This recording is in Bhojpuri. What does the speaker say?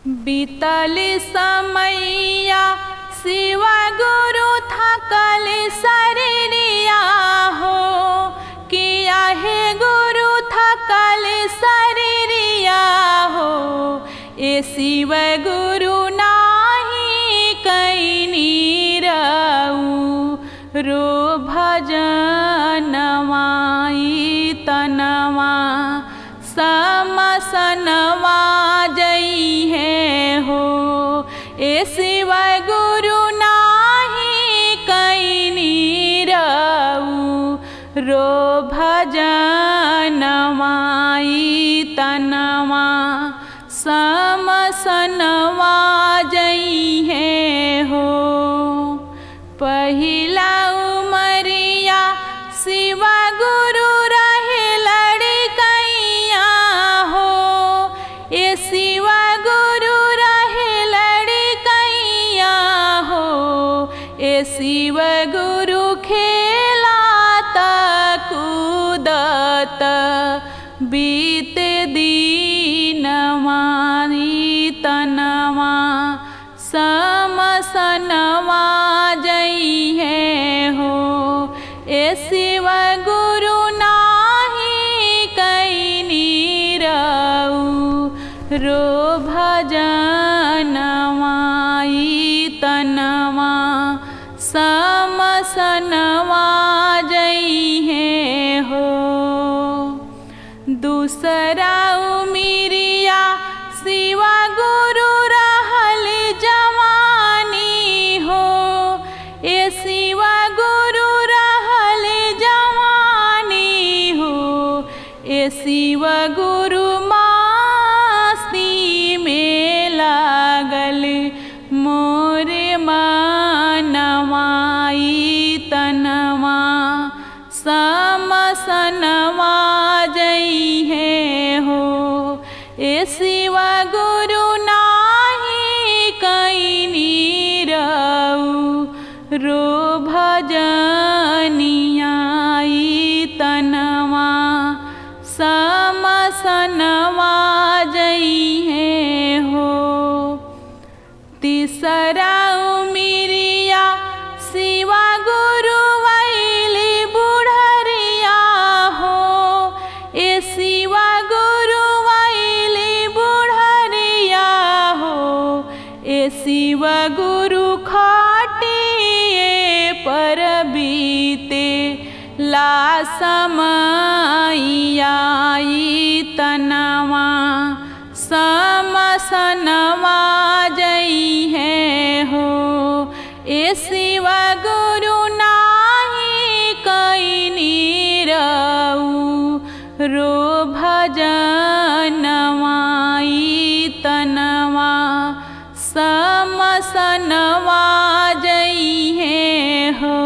बीतल समैया शिव गुरु थकल शरीरिया हो, किया हे गुरु थकल शरीरिया हो। ए शिव गुरु नाही कैनी रहू रो भजनवाई तनवा समसनवा जई है हो। ए शिव गुरु नाही कैनी रहू रो भजनवाई तनवा समसनवा जई है हो। पहिला उमरिया शिव गुरु रहे लड़कैया हो। ए शिव गुरु रहे लड़कैया हो। ए शिव गुरु खेलात कूदत बीत दीनवा तनवा समसनवा जई है हो। ए शिव गुरु नाही कैनी रहू रो भजनवाई तनवा समसनवा जई है हो। दूसरा उमिरिया शिव गुरु रहल जवानी हो। ए शिव गुरु रहल जवानी हो। ए शिव गुरु मस्ती में लागल मोर मनवाई तनवा समसनवा जई है हो। ए शिव गुरु नाही कैनी रहू रो भजनियाई तनवा समसनवा जई है हो। तीसरा उमिरिया शिव गुरु वैली बुढ़रिया हो। ए शिव गुरु वैली बुढ़रिया हो। ए शिव गुरु खाटिए पर बीते ला समैयाई तनवा समसनवा जई है हो। ए शिव गुरु नाही कैनी रहू रो भजनवाई तनवा समसनवा जई है हो।